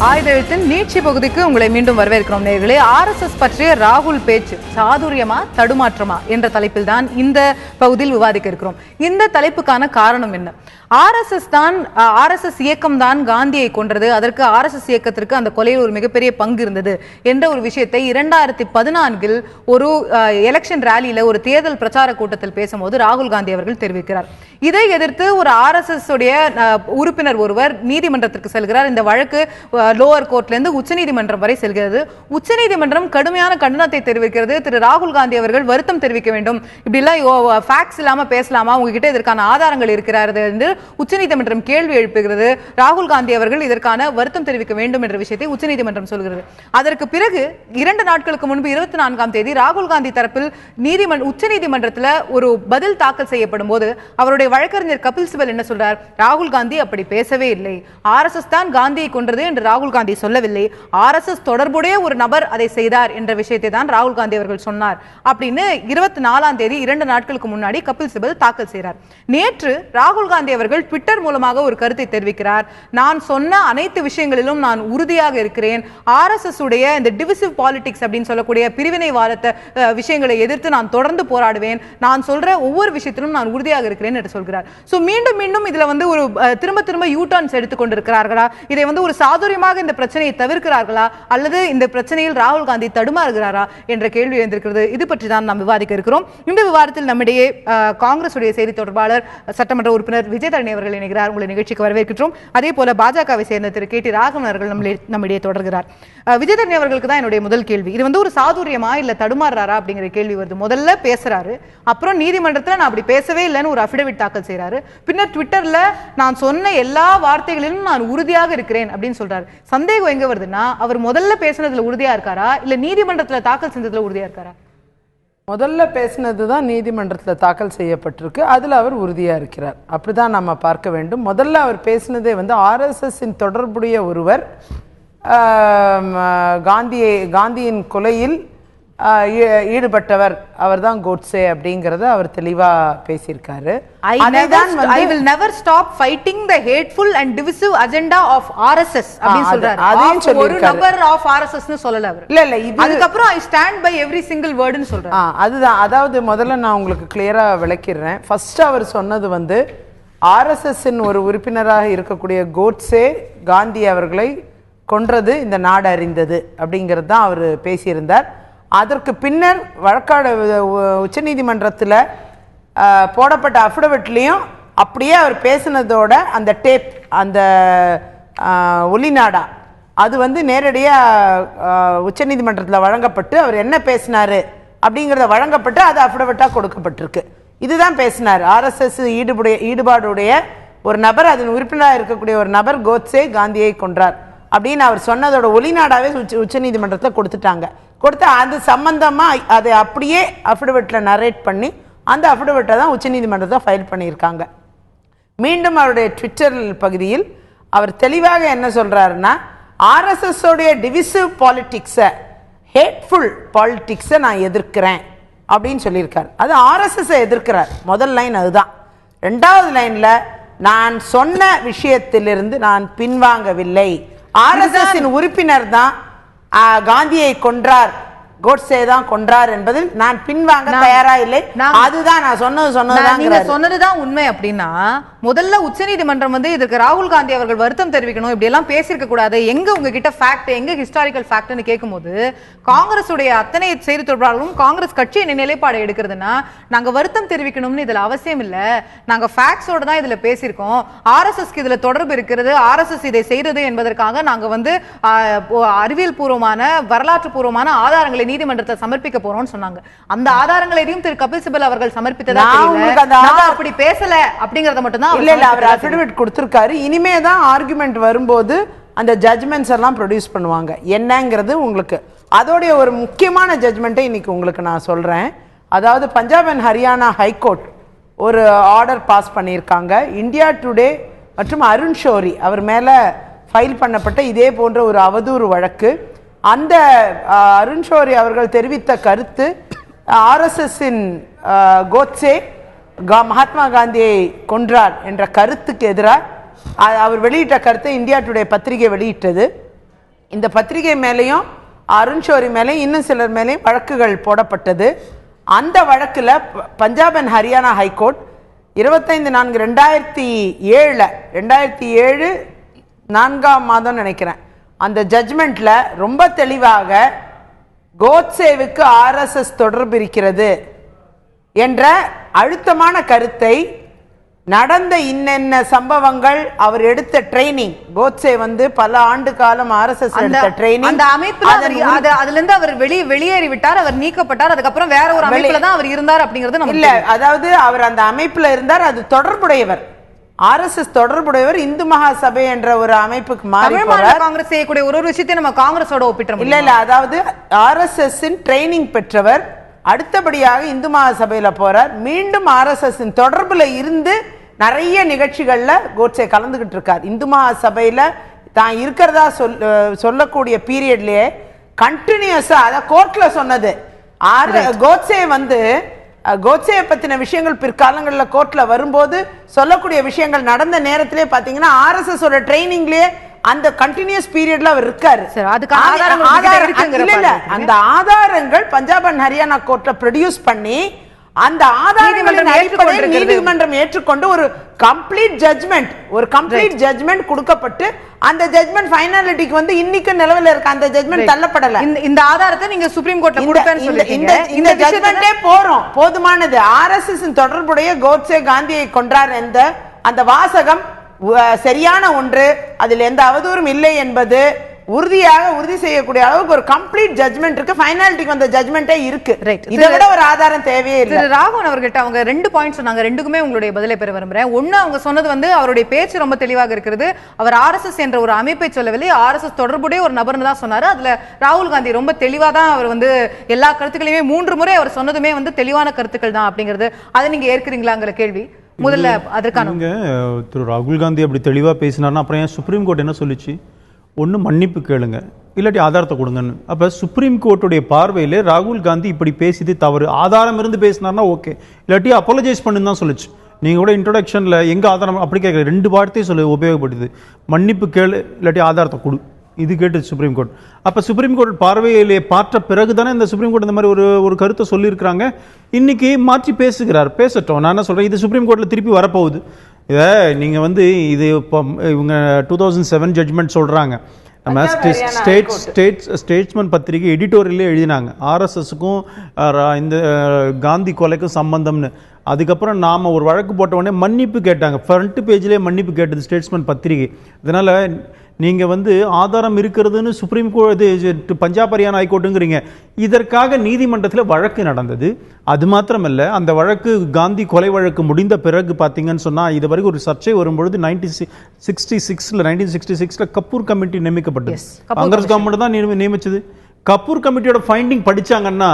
ஆயுத எழுத்தின் நீட்சி பகுதிக்கு உங்களை மீண்டும் வரவேற்கிறோம் நேயர்களே. RSS பற்றிய ராகுல் பேச்சு சாதுரியமா தடுமாற்றமா என்ற தலைப்பில் தான் இந்த பகுதியில் விவாதிக்க இருக்கிறோம். இந்த தலைப்புக்கான காரணம் என்ன? RSS இயக்கம் தான் காந்தியை கொன்றது, அதற்கு RSS இயக்கத்திற்கு அந்த கொலையில் ஒரு மிகப்பெரிய பங்கு இருந்தது என்ற ஒரு விஷயத்தை 2014 ஒரு எலெக்ஷன் ரேலியில ஒரு தேர்தல் பிரச்சார கூட்டத்தில் பேசும்போது ராகுல் காந்தி அவர்கள் தெரிவிக்கிறார். இதை எதிர்த்து ஒரு RSS உடைய உறுப்பினர் ஒருவர் நீதிமன்றத்திற்கு செல்கிறார். இந்த வழக்கு லோவர் கோர்ட்ல இருந்து உச்சநீதிமன்றம் வரை செல்கிறது. உச்சநீதிமன்றம் கடுமையான கண்டனத்தை தெரிவிக்கிறது. திரு ராகுல் காந்தி அவர்கள் வருத்தம் தெரிவிக்க வேண்டும், இப்படி எல்லாம் ஃபேக்ட்ஸ் இல்லாம பேசலாமா, உங்ககிட்ட இதற்கான ஆதாரங்கள் இருக்கிறார்கள் என்று உச்சநீதிமன்றம் கேள்வி எழுப்புகிறது. ராகுல் காந்தி அவர்கள் இதற்கான வருத்தம் தெரிவிக்க வேண்டும் என்ற விஷயத்தை உச்சநீதிமன்றம் சொல்கிறது. அதற்கு பிறகு 2 நாட்களுக்கு முன்பு 24ஆம் தேதி ராகுல் காந்தி தரப்பில் உச்சநீதிமன்றத்தில் ஒரு பதில் தாக்கல் செய்யப்படும் போது அவருடைய வழக்கறிஞர் கபில் சிபல் என்ன சொல்றார்? ராகுல் காந்தி அப்படி பேசவே இல்லை, RSS தான் காந்தியை கொன்றது என்று ராகுல் காந்தி சொல்லவில்லை, RSS தொடர்புடைய ஒரு நபர் அதை செய்தார் என்ற விஷயத்தை தான் ராகுல் காந்தி அவர்கள் சொன்னார் அப்படின்னு 24ஆம் தேதி 2 நாட்களுக்கு முன்னாடி கபில் சிபல் தாக்கல் செய்கிறார். நேற்று ராகுல் காந்தி அவர்கள் ட்விட்டர் மூலமாக ஒரு கருத்தை தெரிவிக்கிறார். நான் சொன்ன அனைத்து விஷயங்களிலும் நான் உறுதியாக இருக்கிறேன், RSS உடைய இந்த டிவிசிவ் பாலிடிக்ஸ் அப்படின்னு சொல்லக்கூடிய பிரிவினைவாத விஷயங்களை எதிர்த்து நான் தொடர்ந்து போராடுவேன், நான் சொல்ற ஒவ்வொரு விஷயத்திலும் நான் உறுதியாக இருக்கிறேன் என்று சொல்கிறார். சோ மீண்டும் மீண்டும் இதுல ஒரு திரும்ப யூ டர்ன்ஸ் எடுத்துக்கொண்டிருக்கிறார்களா, இதை ஒரு சாதுரியமாக இந்த பிரச்சனையை தவிர்க்கிறார்களா, அல்லது இந்த பிரச்சனையில் ராகுல் காந்தி தடுமாறுகிறாரா என்ற கேள்வி எழுந்திருக்கிறது. இது பற்றி தான் நாம் விவாதிக்க இருக்கிறோம். இந்த விவாதத்தில் நம்மிடையே காங்கிரஸ் உடைய செய்தி தொடர்பாளர் சட்டமன்ற உறுப்பினர் விஜயதரணி அவர்கள் இணைகிறார். உங்களை நிகழ்ச்சிக்கு வரவேற்கிறோம். அதே போல பாஜகவை சேர்ந்த திரு KT ராகவன் அவர்கள் நம்மிடையே தொடர்கிறார். விஜயதரணி அவர்களுக்கு தான் என்னுடைய முதல் கேள்வி. இது ஒரு சாதுரியமா இல்ல தடுமாறுறாரா அப்படிங்கிற கேள்வி வருது. முதல்ல பேசுறாரு, அப்புறம் நீதிமன்றத்தில் நான் அப்படி பேசவே இல்லைன்னு ஒரு அபிடவிட் தாக்கல் செய்யறாரு, பின்னர் ட்விட்டர்ல நான் சொன்ன எல்லா வார்த்தைகளிலும் நான் உறுதியாக இருக்கிறேன் அப்படின்னு சொல்றாரு. சந்தேகம் எங்க வருதுன்னா, அவர் முதல்ல பேசுனதுல உறுதியா இருக்காரா இல்ல நீதிமன்றத்தில் தாக்கல் செஞ்சதுல உறுதியா இருக்காரா? முதல்ல பேசினது தான் நீதிமன்றத்தில் தாக்கல் செய்யப்பட்டிருக்கு, அதில் அவர் உறுதியாக இருக்கிறார். அப்படிதான் நம்ம பார்க்க வேண்டும். முதல்ல அவர் பேசினதே RSSின் தொடர்புடைய ஒருவர் காந்தியின் கொலையில் ஈடுபட்டவர், அவர் தான் கோட்ஸே அப்படிங்கறத அவர் தெளிவா பேசியிருக்காரு. I will never stop fighting the hateful and divisive agenda of RSS அப்படினு சொல்றாரு. அதையும் சொல்லிருக்காரு. ஒரு நபர் of RSS ன்னு சொல்லல அவர். இல்ல இது அதுக்கப்புறம் I stand by every single word ன்னு சொல்றாரு. அதுதான். அதாவது முதல்ல நான் உங்களுக்கு கிளியரா விளக்கிடுறேன். ஃபர்ஸ்ட் அவர் சொன்னது RSSின் ஒரு உறுப்பினராக இருக்கக்கூடிய கோட்ஸே காந்தி அவர்களை கொன்றது இந்த நாடு அறிந்தது அப்படிங்கிறது தான் அவர் பேசியிருந்தார். அதற்கு பின்னர் வழக்காடு உச்சநீதிமன்றத்தில் போடப்பட்ட அஃபிடவிட்லையும் அப்படியே அவர் பேசினதோட அந்த டேப், அந்த ஒலிநாடா அது நேரடியாக உச்சநீதிமன்றத்தில் வழங்கப்பட்டு அவர் என்ன பேசினாரு அப்படிங்கிறத வழங்கப்பட்டு அது அஃபிடவிட்டாக கொடுக்கப்பட்டிருக்கு. இதுதான் பேசினார். RSS ஈடுபாடுடைய ஒரு நபர், அதன் உறுப்பினராக இருக்கக்கூடிய ஒரு நபர் கோட்ஸே காந்தியை கொன்றார் அப்படின்னு அவர் சொன்னதோட ஒலிநாடாவே உச்சநீதிமன்றத்தில் கொடுத்துட்டாங்க. கொடுத்து அது சம்பந்தமாக அதை அப்படியே அஃபிடவிட்டில் நரேட் பண்ணி அந்த அஃபிடவிட்டை தான் உச்சநீதிமன்றத்தை ஃபைல் பண்ணியிருக்காங்க. மீண்டும் அவருடைய ட்விட்டர் பகுதியில் அவர் தெளிவாக என்ன சொல்கிறாருன்னா, RSSோடைய டிவிசிவ் பாலிட்டிக்ஸை, ஹேட்ஃபுல் பாலிட்டிக்ஸை நான் எதிர்க்கிறேன் அப்படின்னு சொல்லியிருக்கார். அது RSSஐ எதிர்க்கிறார். முதல் லைன் அதுதான். 2வது லைனில் நான் சொன்ன விஷயத்திலிருந்து நான் பின்வாங்கவில்லை, RSSின் உறுப்பினர் தான் காந்தியை கொன்றார், கோட்ஸே தான் கொன்றார் என்பதில் நான் பின்வாங்க தயாரா இல்லை, அதுதான் நான் சொன்னதுதான் உண்மை அப்படின்னா, முதல்ல உச்சநீதிமன்றம் இதற்கு ராகுல் காந்தி அவர்கள் வருத்தம் தெரிவிக்கணும், இப்படி எல்லாம் பேசியிருக்க கூடாது, எங்க உங்ககிட்ட ஃபேக்ட், எங்க ஹிஸ்டாரிக்கல் ஃபேக்ட்னு கேட்கும்போது காங்கிரஸ் உடைய அத்தனை செய்தி தொடர்பாளர்களும் காங்கிரஸ் கட்சி என்ன நிலைப்பாடு எடுக்கிறதுனா, நாங்க வருத்தம் தெரிவிக்கணும்னு இதுல அவசியம் இல்ல, நாங்க ஃபேக்ட்ஸோட தான் இதுல பேசியிருக்கோம், RSSக்கு இதுல தொடர்பு இருக்கிறது, RSS இதை செய்யறது என்பதற்காக நாங்க அறிவியல் பூர்வமான வரலாற்று பூர்வமான ஆதாரங்களை நீதிமன்றத்தை சமர்ப்பிக்க போறோம்னு சொன்னாங்க. அந்த ஆதாரங்களை எதையும் திரு கபில் சிபல் அவர்கள் சமர்ப்பித்ததா அப்படி பேசல அப்படிங்கறத மட்டும் தான் இல்ல அவர் அஃபிடவிட் கொடுத்திருக்காரு. இனிமே தான் ஆர்குமெண்ட் வரும்போது அந்த ஜட்ஜ்மெண்ட்ஸ் எல்லாம் ப்ரொடியூஸ் பண்ணுவாங்க என்னங்கிறது உங்களுக்கு. அதோடைய ஒரு முக்கியமான ஜட்ஜ்மெண்ட்டை இன்னைக்கு உங்களுக்கு நான் சொல்றேன். அதாவது பஞ்சாப் அண்ட் ஹரியானா ஹைகோர்ட் ஒரு ஆர்டர் பாஸ் பண்ணியிருக்காங்க. இந்தியா டுடே மற்றும் அருண் ஷோரி அவர் மேல ஃபைல் பண்ணப்பட்ட இதே போன்ற ஒரு அவதூறு வழக்கு, அந்த அருண் ஷோரி அவர்கள் தெரிவித்த கருத்து RSSின் கோட்ஸே மகாத்மா காந்தியை கொன்றார் என்ற கருத்துக்கு எதிராக அவர் வெளியிட்ட கருத்தை இந்தியா டுடே பத்திரிகை வெளியிட்டது. இந்த பத்திரிகை மேலேயும் அருண் ஷோரி மேலேயும் இன்னும் சிலர் மேலேயும் வழக்குகள் போடப்பட்டது. அந்த வழக்கில் பஞ்சாப் அண்ட் ஹரியானா ஹைகோர்ட் 25/4/2007 4ஆம் மாதம் நினைக்கிறேன் அந்த ஜட்ஜ்மெண்ட்ல ரொம்ப தெளிவாக கோட்சேவுக்கு ஆர்எஸ்எஸ் தொடர்பு இருக்கிறது என்ற அழுத்தமான கருத்தை, நடந்த இன்னென்ன சம்பவங்கள், அவர் எடுத்த ட்ரைனிங், கோட்சே வந்து பல ஆண்டு காலம் ஆர்எஸ்எஸ் எடுத்த ட்ரைனிங், அந்த அமைப்புல அதுல இருந்து அவர் வெளியேறி விட்டார், அவர் நீக்கப்பட்டார், அதுக்கப்புறம் வேற ஒரு அமைப்புல தான் அவர் இருந்தார் அப்படிங்கிறது நம்ம இல்ல. அதாவது அவர் அந்த அமைப்புல இருந்தார், அது தொடர்புடையவர், ஆர்எஸ்எஸ் தொடர்புடையவர். இந்து மகாசபை என்ற ஒரு அமைப்புக்கு மாறி போறார். காங்கிரஸ் செய்யக்கூடிய ஒரு விஷயத்தை நம்ம காங்கிரஸோட ஒப்பிட்டோம். இல்ல அதாவது ஆர்எஸ்எஸ் ட்ரைனிங் பெற்றவர் அடுத்தபடியாக இந்து மகாசபையில போறார். மீண்டும் ஆர்எஸ்எஸ் தொடர்புல இருந்து நிறைய நிகழ்ச்சிகள்ல கோட்சே கலந்துகிட்டு இருக்கார். இந்து மகாசபையில தான் இருக்கிறதா சொல்லக்கூடிய பீரியட்லயே கண்டினியூஸா அத கோர்ட்ல சொன்னது. கோட்சே வந்து கோட்சேயை பத்தின விஷயங்கள் பிற்காலங்கள்ல கோர்ட்ல வரும்போது சொல்லக்கூடிய விஷயங்கள் நடந்த நேரத்திலே பாத்தீங்கன்னா ஆர்எஸ்எஸ் ஓட ட்ரைனிங்லயே அந்த கண்டினியூஸ் பீரியட்ல அவர் இருக்காரு. அந்த ஆதாரங்கள் பஞ்சாப் அண்ட் ஹரியானா கோர்ட்ல ப்ரொடியூஸ் பண்ணி அந்த ஆதாரங்களின் அடிப்படையில் நீதிமன்றம் ஏற்றுக்கொண்டு ஒரு கம்ப்ளீட் ஜட்ஜ்மெண்ட் கொடுக்கப்பட்டு அந்த ஜட்ஜ்மெண்ட் ஃபைனாலிட்டிக்கு வந்து இன்னைக்கு நிலவில இருக்க அந்த ஜட்ஜ்மெண்ட் தள்ளப்படல. இந்த ஆதாரத்தை நீங்க சுப்ரீம் கோர்ட்ல கொடுப்பேன்னு சொல்லிருக்கீங்க. இந்த ஜட்ஜ்மெண்டே போதுமானது. ஆர்எஸ்எஸ் தொடர்புடைய கோட்சே காந்தியை கொன்றார் என்ற அந்த வாசகம் சரியான ஒன்று, அதில் எந்த அவதூறும் இல்லை என்பது உறுதி செய்யக்கூடிய அளவுக்கு ஒரு கம்ப்ளீட் ஜட்ஜ்மெண்ட் இருக்கு. ஃபைனாலிட்டிக்கு வந்த ஜட்ஜ்மெண்டே இருக்கு. இதை விட ஒரு ஆதாரம் தேவையே இல்லை. ராகவன் அவர்கிட்ட அவங்க 2 பாயிண்ட் சொன்னாங்க. ரெண்டுக்குமே உங்களுடைய பதிலை பெற விரும்புறேன். ஒன்னு, அவங்க சொன்னது வந்து அவருடைய பேச்சு ரொம்ப தெளிவாக இருக்கிறது. அவர் ஆர்எஸ்எஸ் என்ற ஒரு அமைப்பை சொல்லவில்லை, ஆர்எஸ்எஸ் தொடர்புடைய ஒரு நபர்னு தான் சொன்னாரு. அதுல ராகுல் காந்தி ரொம்ப தெளிவா தான் அவர் வந்து எல்லா கருத்துக்களையுமே 3 முறை அவர் சொன்னதுமே வந்து தெளிவான கருத்துக்கள் தான் அப்படிங்கிறது. அதை நீங்க ஏற்கிறீங்களாங்கிற கேள்வி முதல்ல அதற்கான. திரு ராகுல் காந்தி அப்படி தெளிவா பேசினார்னா அப்புறம் ஏன் சுப்ரீம் கோர்ட் என்ன சொல்லிச்சு? ஒன்று மன்னிப்பு கேளுங்க, இல்லாட்டி ஆதாரத்தை கொடுங்கன்னு. அப்போ சுப்ரீம் கோர்ட்டுடைய பார்வையில் ராகுல் காந்தி இப்படி பேசியது தவறு, ஆதாரம் இருந்து பேசினார்னா ஓகே, இல்லாட்டி அப்பாலஜைஸ் பண்ணுன்னு தான் சொல்லிச்சு. நீங்கள் கூட இன்ட்ரோடக்ஷனில் எங்கே ஆதாரம் அப்படி கேட்குற 2 வார்த்தையும் உபயோகப்படுது. மன்னிப்பு கேளு இல்லாட்டி ஆதாரத்தை கொடு, இது கேட்டு சுப்ரீம் கோர்ட். அப்போ சுப்ரீம் கோர்ட் பார்வையிலே பார்த்த பிறகு தானே இந்த சுப்ரீம் கோர்ட் இந்த மாதிரி ஒரு கருத்தை சொல்லியிருக்கிறாங்க. இன்னைக்கு மாற்றி பேசட்டும். நான் என்ன சொல்கிறேன், இது சுப்ரீம் கோர்ட்டில் திருப்பி வரப்போகுது. இதை நீங்கள் வந்து இது இப்போ இவங்க 2007 ஜட்ஜ்மெண்ட் சொல்கிறாங்க. நம்ம ஸ்டேட்ஸ்மேன் பத்திரிகை எடிட்டோரியலே எழுதினாங்க ஆர்எஸ்எஸ்க்கும் இந்த காந்தி கொலைக்கும் சம்பந்தம்னு. அதுக்கப்புறம் நாம் ஒரு வழக்கு போட்ட உடனே மன்னிப்பு கேட்டாங்க, ஃப்ரண்ட் பேஜ்லேயே மன்னிப்பு கேட்டது ஸ்டேட்ஸ்மேன் பத்திரிகை. இதனால் நீங்கள் வந்து ஆதாரம் இருக்கிறதுன்னு சுப்ரீம் கோர்ட் பஞ்சாப் ஹரியானா ஹைகோர்ட்டுங்கிறீங்க. இதற்காக நீதிமன்றத்தில் வழக்கு நடந்தது. அது மாத்திரமல்ல, அந்த வழக்கு காந்தி கொலை வழக்கு முடிந்த பிறகு பார்த்தீங்கன்னு சொன்னால் இது வரைக்கும் ஒரு சர்ச்சை வரும்பொழுது 1966 கபூர் கமிட்டி நியமிக்கப்பட்டது. காங்கிரஸ் கவர்மெண்ட் தான் நியமிச்சது. கபூர் கமிட்டியோட ஃபைண்டிங் படிச்சாங்கன்னா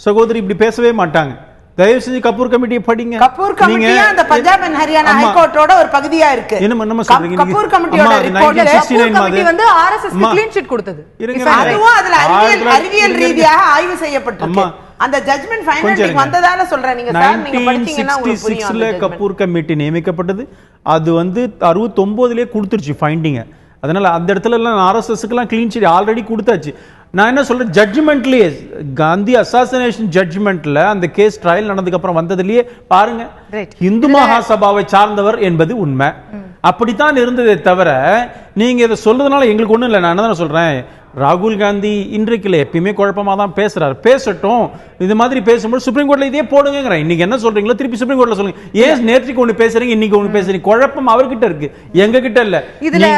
சகோதரி இப்படி பேசவே மாட்டாங்க. தயவு செஞ்சு கபூர் கமிட்டியை படிங்க. கபூர் கமிட்டி அந்த பஞ்சாப் அண்ட் ஹரியானா ஹைகோர்ட்டோட ஒரு பகுதியா இருக்கு. என்ன சொல்றீங்க? கபூர் கமிட்டியோட ரிப்போர்ட்ல கபூர் கமிட்டி வந்து ஆர்எஸ்எஸ் க்கு க்ளீன் ஷீட் கொடுத்தது. அதுவும் அதுல அறிவியல் ரீதியாக ஆய்வு செய்யப்பட்டிருக்கு. அந்த ஜட்ஜ்மெண்ட் ஃபைனலிட்டி வந்ததால சொல்றேன். நீங்க சார் நீங்க படிச்சீங்கன்னா உங்களுக்கு புரியும். 1966 கபூர் கமிட்டி நியமிக்கப்பட்டது. அது வந்து 69லே கொடுத்துருச்சு ஃபைண்டிங். அதனால அந்த இடத்துல எல்லாம் ஆர்எஸ்எஸ்க்குலாம் க்ளீன் ஷீட் ஆல்ரெடி கொடுத்தாச்சு. நான் என்ன சொல்றேன், ஜட்ஜ்மெண்ட்லயே காந்தி அசாசினேஷன் ஜட்ஜ்மெண்ட்ல அந்த கேஸ் ட்ரையல் நடந்ததுக்கு அப்புறம் வந்ததுலயே பாருங்க, இந்து மகாசபாவை சார்ந்தவர் என்பது உண்மை. அப்படித்தான் இருந்ததே தவிர நீங்க இதை சொல்றதுனால எங்களுக்கு ஒண்ணும் இல்லை. நான் என்ன சொல்றேன், ராகுல் காந்தி இன்றைக்கு இல்லை எப்பயுமே குழப்பமா தான் பேசுறாரு. பேசட்டும். இது மாதிரி பேசும்போது சுப்ரீம் கோர்ட்ல இதே போடுங்க. இன்னைக்கு என்ன சொல்றீங்களோ திருப்பி சுப்ரீம் கோர்ட்ல சொல்லுங்க. ஏன் நேற்றுக்கு ஒண்ணு பேசுறீங்க, இன்னைக்கு ஒண்ணு பேசுறீங்க? குழப்பம் அவர்கிட்ட இருக்கு, எங்க கிட்ட இல்ல. இதுல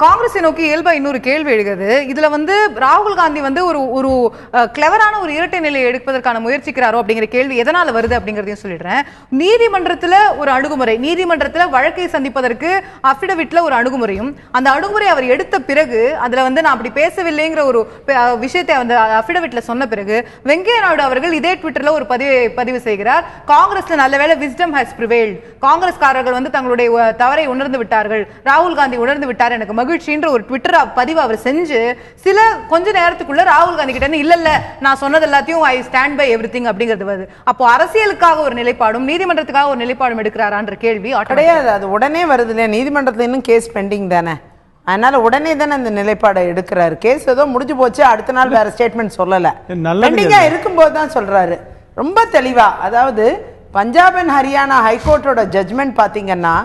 காங்கிரஸை நோக்கி இயல்பா இன்னொரு கேள்வி எழுகிறது. இதுல வந்து ராகுல் காந்தி வந்து ஒரு கிளவரான ஒரு இரட்டை நிலையை எடுப்பதற்கான முயற்சிக்கிறாரோ அப்படிங்கிற கேள்வி எதனால வருது அப்படிங்கறதையும் சொல்லிடுறேன். நீதிமன்றத்துல ஒரு அணுகுமுறை, நீதிமன்றத்துல வழக்கை சந்திப்பதற்கு அபிடவிட்ல ஒரு அணுகுமுறையும், அந்த அணுகுமுறை அவர் எடுத்த பிறகு அதுல வந்து நான் அப்படி பேசவில்லைங்கிற ஒரு விஷயத்தை அந்த அபிடவிட்ல சொன்ன பிறகு வெங்கையா நாயுடு அவர்கள் இதே ட்விட்டர்ல ஒரு பதிவு செய்கிறார். காங்கிரஸ்ல நல்லவேளை விஸ்டம் ஹஸ் பிரிவேல்ட், காங்கிரஸ்காரர்கள் வந்து தங்களுடைய தவறை உணர்ந்து விட்டார்கள், ராகுல் காந்தி உணர்ந்து விட்டார், எனக்கு மகிழ்ச்சின்ற ஒரு ட்விட்டர் பதிவு அவர் செஞ்சு கொஞ்ச நேரத்துக்குள்ள ராகுல் காந்தி கிட்ட இல்ல நான் சொன்னது எல்லாத்தையும் ஐ ஸ்டாண்ட் பை எவ்ரிதிங் அப்படிங்கிறது வருது. அப்போ அரசியலுக்காக ஒரு நிலைப்பாடும் நீதிமன்றத்துக்காக ஒரு நிலைப்பாடும் எடுக்கிறாரான்ற கேள்வி கிடையாது. அது உடனே வருது இல்லையா? நீதிமன்றத்துல இன்னும் கேஸ் பெண்டிங் தானே. அதனால உடனே தானே அந்த நிலைப்பாடை எடுக்கிறாரு. கேஸ் ஏதோ முடிஞ்சு போச்சு, அடுத்த நாள் வேற ஸ்டேட்மெண்ட் சொல்லல, பெண்டிங்கா இருக்கும்போது தான் சொல்றாரு ரொம்ப தெளிவா. அதாவது பஞ்சாப் அண்ட் ஹரியானா ஹைகோர்ட்டோட ஜட்மெண்ட் பாத்தீங்கன்னா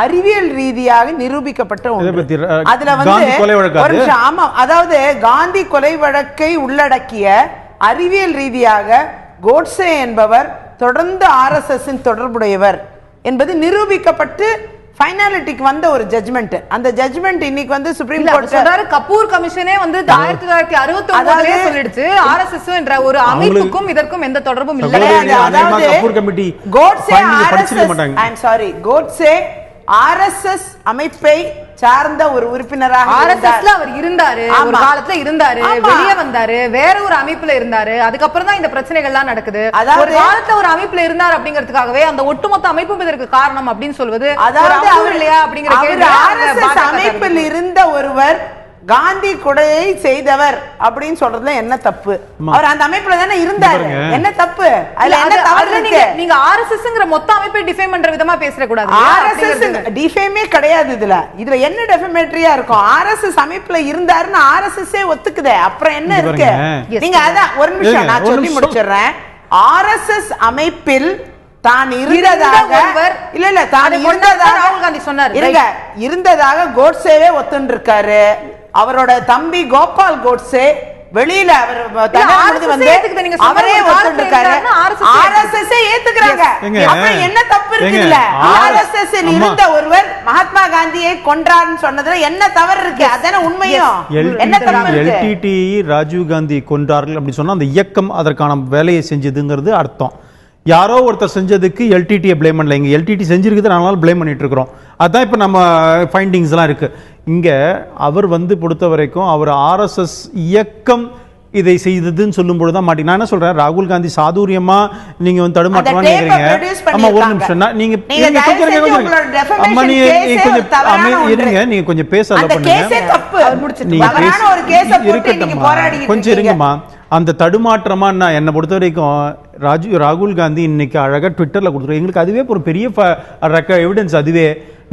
அறிவியல் ரீதியாக நிரூபிக்கப்பட்ட ஒன்று. அதுல வந்து ஆமா, அதாவது காந்தி கொலை வழக்கை உள்ளடக்கிய அறிவியல் ரீதியாக கோட்சே என்பவர் தொடர்ந்து RSS தொடர்புடையவர் என்பது நிரூபிக்கப்பட்டு ஃபைனாலிட்டிக்கு வந்த ஒரு ஜட்மெண்ட். அந்த ஜட்மெண்ட் இன்னைக்கு வந்து சுப்ரீம் கோர்ட் சொல்றாரு. கபூர் கமிஷனே வந்து 1969 சொல்லிடுச்சு RSS என்ற ஒரு அமைப்புக்கும் இதற்கும் எந்த தொடர்பும் இல்லை. அதாவது கபூர் கமிட்டி கோட்சே கோட்சே RSS அமைப்பை சார்ந்த ஒரு உறுப்பினராக RSSல அவர் இருந்தாரு, ஒரு காலத்துல இருந்தாரு, வெளியே வந்தாரு, வேற ஒரு அமைப்புல இருந்தாரு. அதுக்கப்புறம் தான் இந்த பிரச்சனைகள்லாம் நடக்குது. ஒரு காலத்துல ஒரு அமைப்புல இருந்தார் அப்படிங்கிறதுக்காகவே அந்த ஒட்டுமொத்த அமைப்பும் இதற்கு காரணம் அப்படின்னு சொல்வது அதாவது அவர் இல்லையா அப்படிங்கிற கேள்வி. RSS அமைப்பில் இருந்த ஒருவர் காந்தி கொலையை செய்தவர் அப்படின்னு சொல்றதுல என்ன தப்பு? அவர் அந்த அமைப்புல தானே இருந்தாரு, என்ன தப்பு? அதுல என்ன தவறு இருக்கு? நீங்க RSSங்கற மொத்த அமைப்பை டிஃபைம் பண்ற விதமா பேசற கூடாது. RSS டிஃபைமே கிடையாது. இதுல என்ன டெஃபமேட்டரியா இருக்கும்? RSS அமைப்புல இருந்தாருன்னு RSSே ஒத்துக்குதே, அப்புறம் என்ன இருக்கு? நீங்க அதான் ஒரு நிமிஷம் நான் சொல்லி முடிச்சிடுறேன். RSS அமைப்பில் தான் இருந்ததாக இல்ல தான் இருந்ததாக ராகுல் காந்தி சொன்னாரு. இருந்ததாக கோட்சேவே ஒத்துன்னு இருக்காரு. அவரோட தம்பி கோபால் கோட்சே வெளியில அவர் வந்து அவரே ஒத்துருக்காரு. RSS ஏத்துக்கிறாங்க. அப்புறம் என்ன தப்பு இருக்குல்ல? RSS இருந்த ஒருவர் மகாத்மா காந்தியை கொன்றார்னு சொன்னதுல என்ன தவறு இருக்கு? அதானே உண்மையும். என்ன தப்பு இருக்கு? LTTE ராஜீவ் காந்தி கொன்றார்கள் அப்படி சொன்னா அந்த இயக்கம் அதற்கான வேலையை செஞ்சதுங்கிறது அர்த்தம். யாரோ ஒருத்தர் செஞ்சதுக்கு LTTயை பிளேம் பண்ணல. இங்க LTT செஞ்சிருக்குது, அதனால பிளேம் பண்ணிட்டு இருக்கிறோம். அதான் இப்ப நம்ம ஃபைண்டிங்ஸ் எல்லாம் இருக்கு. இங்க அவர் வந்து பொறுத்த வரைக்கும் அவர் RSS இயக்கம் இதை செய்ததுன்னு சொல்லும் பொழுதுதான் மாட்டி. நான் என்ன சொல்றேன், ராகுல் காந்தி சாதுரியமா நீங்க வந்து தடுமாற்றமா கேக்குறீங்க. அம்மா ஒரு நிமிஷம் நீங்க அம்மா இருங்க, நீங்க கொஞ்சம் பேச இருக்கட்டும், கொஞ்சம் இருங்கம்மா. அந்த தடுமாற்றமா என்னை பொறுத்த வரைக்கும் ராகுல் காந்தி இன்னைக்கு அழகா ட்விட்டர்ல கொடுத்துருவோம். எங்களுக்கு அதுவே ஒரு பெரிய எவிடன்ஸ். அதுவே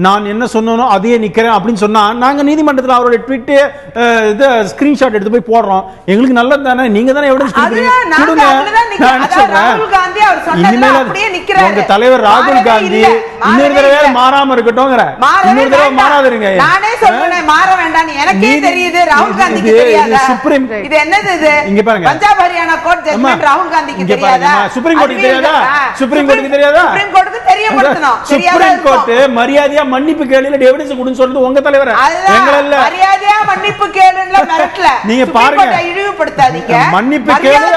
நான் என்ன சொன்னனோ அதையே நிக்கிறேன் அப்படின்னு சொன்னா நாங்க நீதிமன்றத்தில் அவரோட ட்வீட் ஸ்கிரீன்ஷாட் எடுத்து போய் போடுறோம். எங்களுக்கு நல்லது தானே, நீங்க தானே எவிடன்ஸ் கொடுங்க. உங்க தலைவர் ராகுல் காந்தி இன்னொரு தடவை மாறாம இருக்கட்டும், இன்னொரு தடவை மாறாதிருங்க. மாற வேண்டாம், எனக்கே தெரியுது ராகுல் காந்திக்கு தெரியாதா? சுப்ரீம் இது என்னது? இது இங்க பாருங்க, பஞ்சாப் ஹரியானா கோர்ட் ஜட்மெண்ட் ராகுல் காந்திக்கு தெரியாதா? சுப்ரீம் கோர்ட்டுக்கு தெரியாதா? சுப்ரீம் கோர்ட்டுக்கு தெரியாதா? சுப்ரீம் கோர்ட்டுக்கு தெரியப்படுத்தணும். சுப்ரீம் கோர்ட் மரியாதையா மன்னிப்பு கேளுல எவிடன்ஸ் கொடுன்னு சொல்லிட்டு உங்க தலைவர் எங்களல்ல மரியாதையா மன்னிப்பு கேளுல மிரட்டல. நீங்க பாருங்க, இழிவுபடுத்தாதீங்க. மன்னிப்பு கேளு.